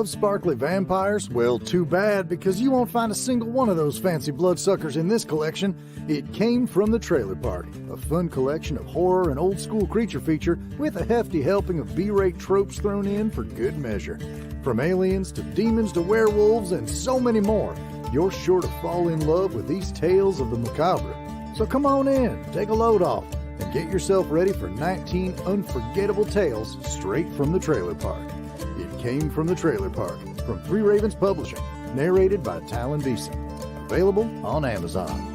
love sparkly vampires? Well, too bad, because you won't find a single one of those fancy bloodsuckers in this collection. It came from the Trailer Park, a fun collection of horror and old-school creature feature with a hefty helping of B-rate tropes thrown in for good measure. From aliens to demons to werewolves and so many more, you're sure to fall in love with these tales of the macabre. So come on in, take a load off, and get yourself ready for 19 unforgettable tales straight from the Trailer Park. It Came from the Trailer Park, from Three Ravens Publishing, narrated by Talon Beeson. Available on Amazon.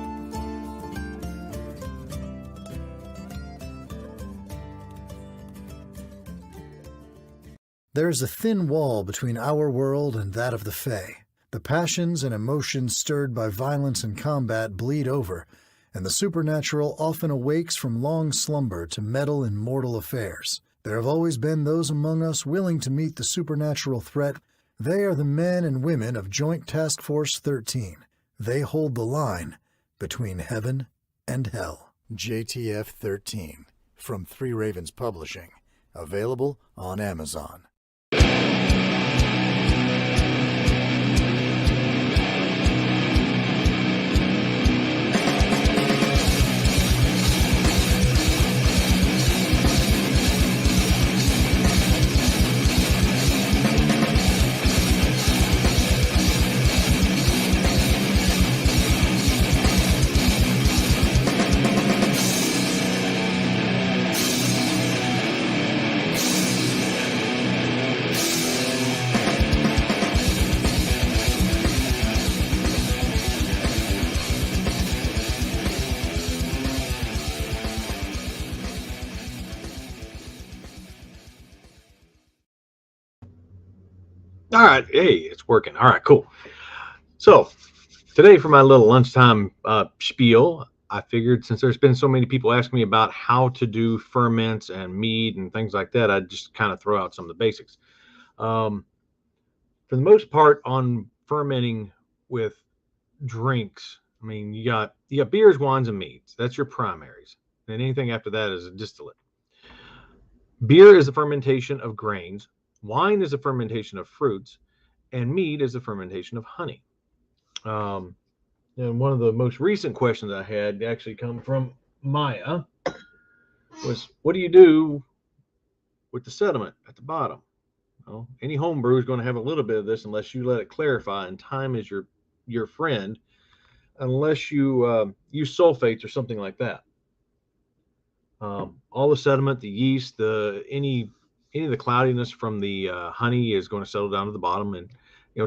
There is a thin wall between our world and that of the Fae. The passions and emotions stirred by violence and combat bleed over, and the supernatural often awakes from long slumber to meddle in mortal affairs. There have always been those among us willing to meet the supernatural threat. They are the men and women of Joint Task Force 13. They hold the line between heaven and hell. JTF 13, from Three Ravens Publishing. Available on Amazon. All right. Hey, it's working. All right, cool. So today for my little lunchtime spiel, I figured since there's been so many people asking me about how to do ferments and mead and things like that, I'd just kind of throw out some of the basics. For the most part on fermenting with drinks, I mean, you got beers, wines, and meads. That's your primaries. And anything after that is a distillate. Beer is the fermentation of grains. Wine is a fermentation of fruits, and mead is a fermentation of honey. And one of the most recent questions I had actually come from Maya was, what do you do with the sediment at the bottom? Well, any home brew is going to have a little bit of this unless you let it clarify, and time is your friend, unless you use sulfates or something like that. All the sediment, the yeast, any of the cloudiness from the honey is going to settle down to the bottom, and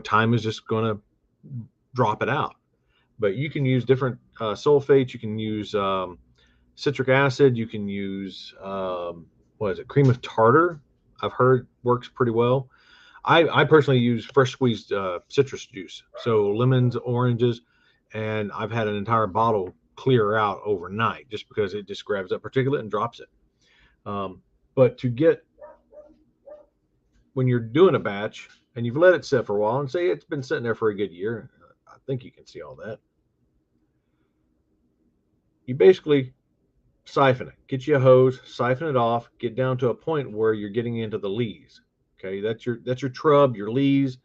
time is just going to drop it out. But you can use different sulfates. You can use citric acid. You can use cream of tartar. I've heard works pretty well. I personally use fresh squeezed citrus juice, so lemons, oranges, and I've had an entire bottle clear out overnight just because it just grabs that particulate and drops it. But when you're doing a batch and you've let it sit for a while, and say it's been sitting there for a good year, I think you can see all that. You basically siphon it. Get you a hose, siphon it off, get down to a point where you're getting into the lees. Okay, that's your trub, your lees.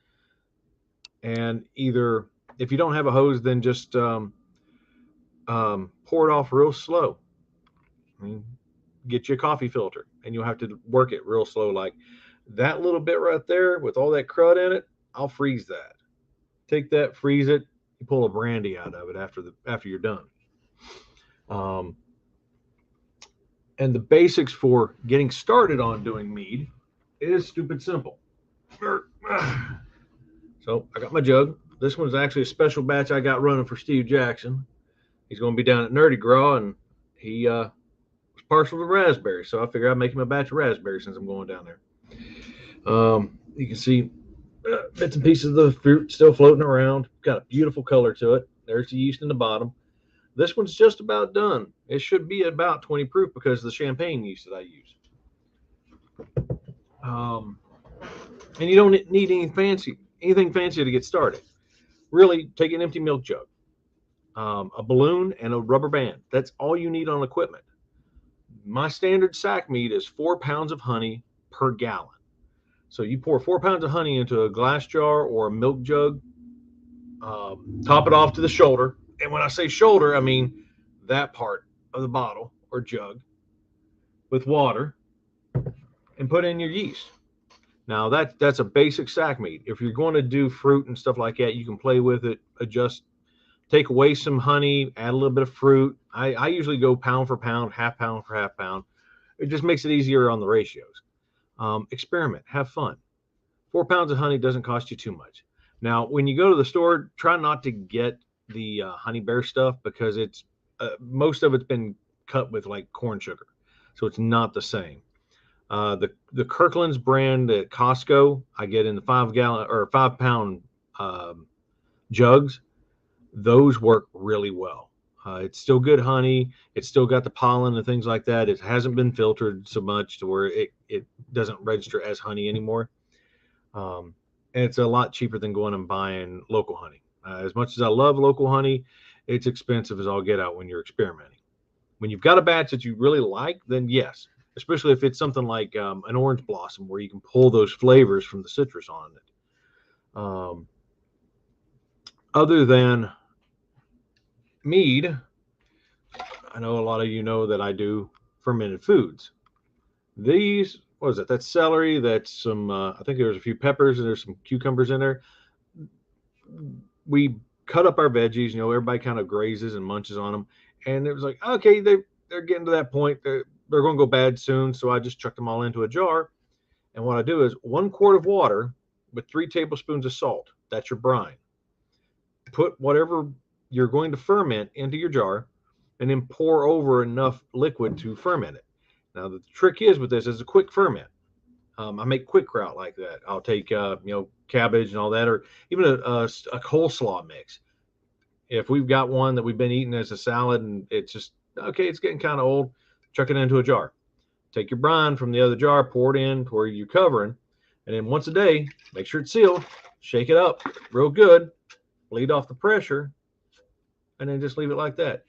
And either, if you don't have a hose, then just pour it off real slow. I mean, get you a coffee filter, and you'll have to work it real slow, like that little bit right there with all that crud in it. I'll freeze that. Take that, freeze it. You pull a brandy out of it after you're done. And the basics for getting started on doing mead is stupid simple. So I got my jug. This one's actually a special batch I got running for Steve Jackson. He's going to be down at Nerdy Graw, and he was partial to raspberry, so I figured I'd make him a batch of raspberry since I'm going down there. You can see bits and pieces of the fruit still floating around. Got a beautiful color to it. There's the yeast in the bottom. This one's just about done. It should be about 20 proof because of the champagne yeast that I use. And you don't need anything fancy to get started. Really, take an empty milk jug, a balloon, and a rubber band. That's all you need on equipment. My standard sack mead is 4 pounds of honey per gallon. So you pour 4 pounds of honey into a glass jar or a milk jug, top it off to the shoulder. And when I say shoulder, I mean that part of the bottle or jug with water, and put in your yeast. Now that's a basic sack mead. If you're going to do fruit and stuff like that, you can play with it, adjust, take away some honey, add a little bit of fruit. I usually go pound for pound, half pound for half pound. It just makes it easier on the ratios. Experiment, have fun. 4 pounds of honey doesn't cost you too much. Now, when you go to the store, try not to get the honey bear stuff because it's most of it's been cut with like corn sugar, so it's not the same. The Kirkland's brand at Costco, I get in the 5 gallon or 5 pound jugs. Those work really well. It's still good honey. It's still got the pollen and things like that. It hasn't been filtered so much to where it doesn't register as honey anymore. And it's a lot cheaper than going and buying local honey. As much as I love local honey, it's expensive as all get out when you're experimenting. When you've got a batch that you really like, then yes, especially if it's something like an orange blossom where you can pull those flavors from the citrus on it. Other than mead, I know a lot of you know that I do fermented foods. These, what is it? That's celery. That's some, I think there's a few peppers and there's some cucumbers in there. We cut up our veggies, everybody kind of grazes and munches on them. And it was like, okay, they're getting to that point. They're going to go bad soon. So I just chucked them all into a jar. And what I do is 1 quart of water with 3 tablespoons of salt. That's your brine. Put whatever you're going to ferment into your jar and then pour over enough liquid to ferment it. Now, the trick is with this is a quick ferment. I make quick kraut like that. I'll take, cabbage and all that, or even a coleslaw mix. If we've got one that we've been eating as a salad and it's just, okay, it's getting kind of old, chuck it into a jar. Take your brine from the other jar, pour it in to where you're covering, and then once a day, make sure it's sealed, shake it up real good, bleed off the pressure, and then just leave it like that.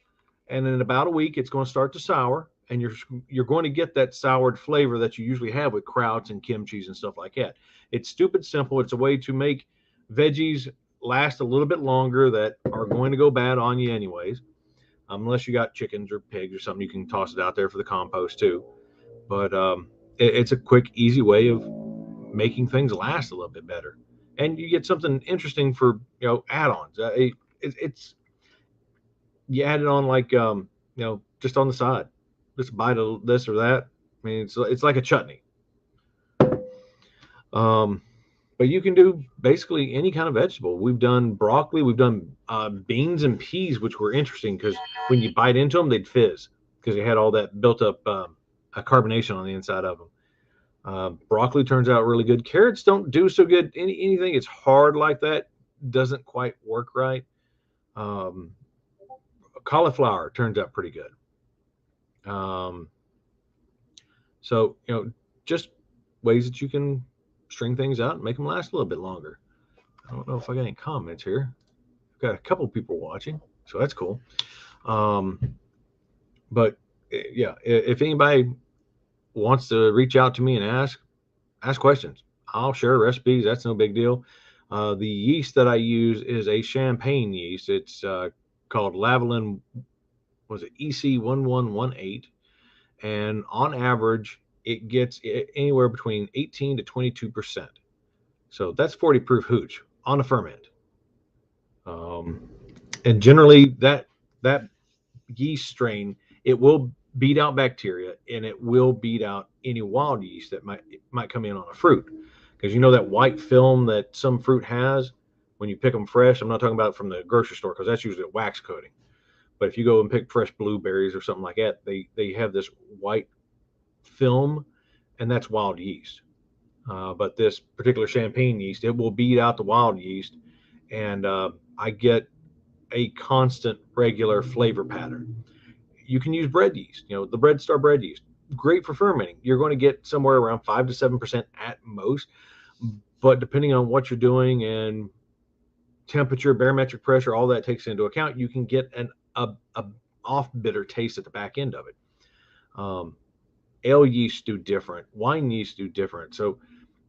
And in about a week, it's going to start to sour, and you're going to get that soured flavor that you usually have with krauts and kimchis and stuff like that. It's stupid simple. It's a way to make veggies last a little bit longer that are going to go bad on you anyways. Unless you got chickens or pigs or something, you can toss it out there for the compost too. But it's a quick, easy way of making things last a little bit better. And you get something interesting for, add-ons. It's you add it on like, just on the side, just a bite of this or that. I mean, it's like a chutney. But you can do basically any kind of vegetable. We've done broccoli. We've done beans and peas, which were interesting because when you bite into them, they'd fizz because they had all that built up carbonation on the inside of them. Broccoli turns out really good. Carrots don't do so good. Anything it's hard like that doesn't quite work right. Cauliflower turns out pretty good. So, just ways that you can string things out and make them last a little bit longer. I don't know if I got any comments here. I've got a couple people watching, so that's cool. But yeah, if anybody wants to reach out to me and ask questions, I'll share recipes. That's no big deal. The yeast that I use is a champagne yeast. It's called Lavalin, was it EC1118, and on average it gets anywhere between 18 to 22%. So that's 40 proof hooch on a ferment. And generally that yeast strain, it will beat out bacteria and it will beat out any wild yeast that might come in on a fruit. Because that white film that some fruit has when you pick them fresh, I'm not talking about from the grocery store because that's usually a wax coating. But if you go and pick fresh blueberries or something like that, they have this white film, and that's wild yeast. But this particular champagne yeast, it will beat out the wild yeast, and I get a constant, regular flavor pattern. You can use bread yeast, the Bread Star bread yeast. Great for fermenting. You're going to get somewhere around 5 to 7% at most, but depending on what you're doing and temperature, barometric pressure, all that takes into account, you can get a off bitter taste at the back end of it. Ale yeasts do different. Wine yeasts do different. So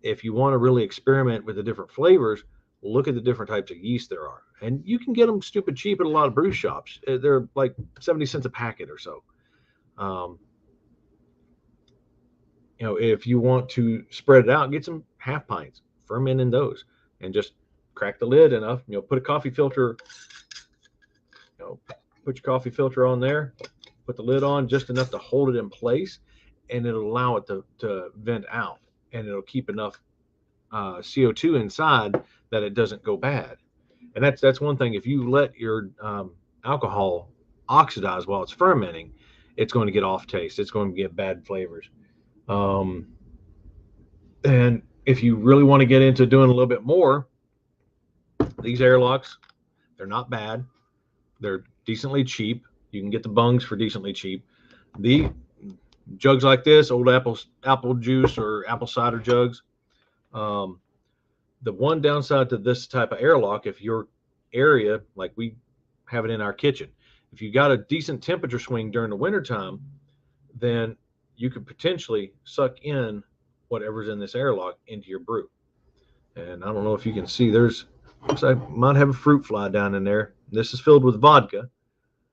if you want to really experiment with the different flavors, look at the different types of yeast there are. And you can get them stupid cheap at a lot of brew shops. They're like 70 cents a packet or so. If you want to spread it out, get some half pints, ferment in those, and just crack the lid enough. Put a coffee filter, put your coffee filter on there, put the lid on just enough to hold it in place, and it'll allow it to vent out, and it'll keep enough CO2 inside that it doesn't go bad. And that's one thing. If you let your alcohol oxidize while it's fermenting, it's going to get off taste. It's going to get bad flavors. And if you really want to get into doing a little bit more, these airlocks, they're not bad. They're decently cheap. You can get the bungs for decently cheap. The jugs like this, old apple juice or apple cider jugs, the one downside to this type of airlock, if your area, like we have it in our kitchen, if you got a decent temperature swing during the wintertime, then you could potentially suck in whatever's in this airlock into your brew. And I don't know if you can see, looks like might have a fruit fly down in there. This is filled with vodka.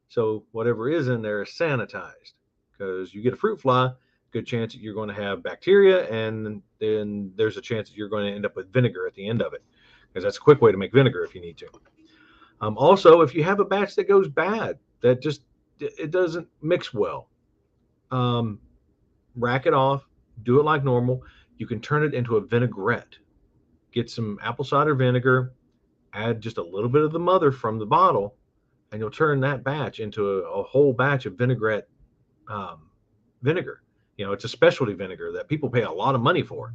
So whatever is in there is sanitized, because you get a fruit fly, good chance that you're going to have bacteria, and then there's a chance that you're going to end up with vinegar at the end of it, because that's a quick way to make vinegar if you need to. Also, if you have a batch that goes bad, that just, it doesn't mix well, rack it off, do it like normal. You can turn it into a vinaigrette. Get some apple cider vinegar, add just a little bit of the mother from the bottle, and you'll turn that batch into a whole batch of vinaigrette vinegar. It's a specialty vinegar that people pay a lot of money for,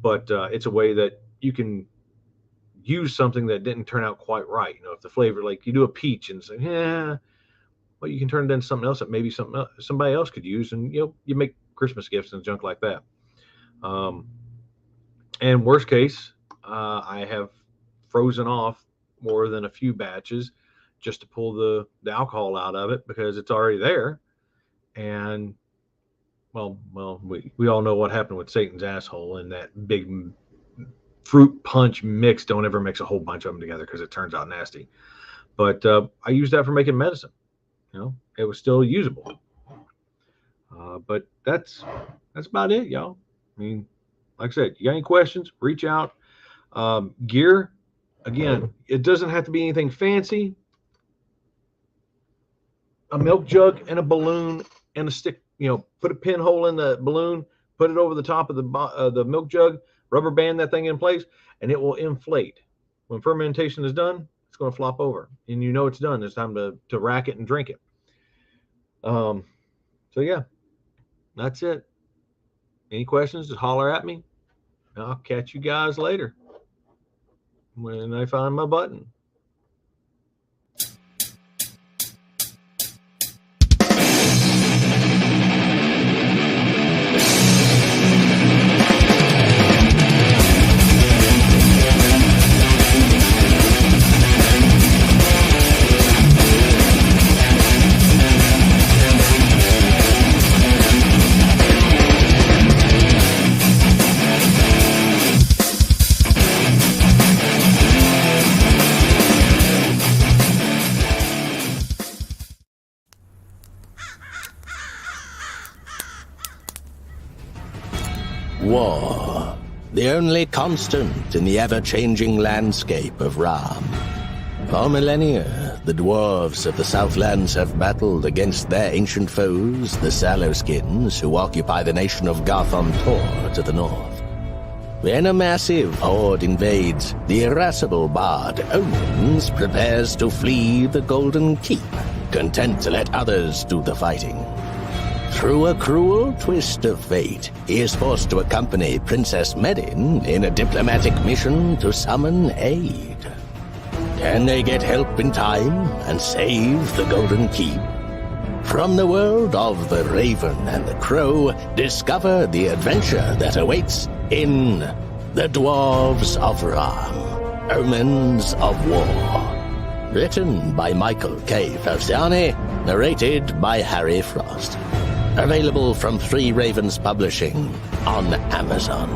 but it's a way that you can use something that didn't turn out quite right. If the flavor, like you do a peach and say, well, you can turn it into something else that maybe somebody else could use, and you make Christmas gifts and junk like that. And worst case, I have frozen off more than a few batches just to pull the alcohol out of it, because it's already there. And well, we all know what happened with Satan's asshole and that big fruit punch mix. Don't ever mix a whole bunch of them together, because it turns out nasty. But I used that for making medicine. It was still usable. But that's about it, y'all. I mean, like I said, you got any questions, reach out. Gear, again, it doesn't have to be anything fancy. A milk jug and a balloon and a stick, put a pinhole in the balloon, put it over the top of the milk jug, rubber band that thing in place, and it will inflate. When fermentation is done, it's going to flop over, and it's done. It's time to rack it and drink it. So yeah, that's it. Any questions, just holler at me. I'll catch you guys later when I find my button. War, the only constant in the ever-changing landscape of Ram. For millennia, the dwarves of the Southlands have battled against their ancient foes, the Sallowskins, who occupy the nation of Garthon Tor to the north. When a massive horde invades, the irascible bard Omens prepares to flee the Golden Keep, content to let others do the fighting. Through a cruel twist of fate, he is forced to accompany Princess Medin in a diplomatic mission to summon aid. Can they get help in time and save the Golden Keep? From the world of the Raven and the Crow, discover the adventure that awaits in The Dwarves of Ram, Omens of War. Written by Michael K. Falciani, narrated by Harry Frost. Available from Three Ravens Publishing on Amazon.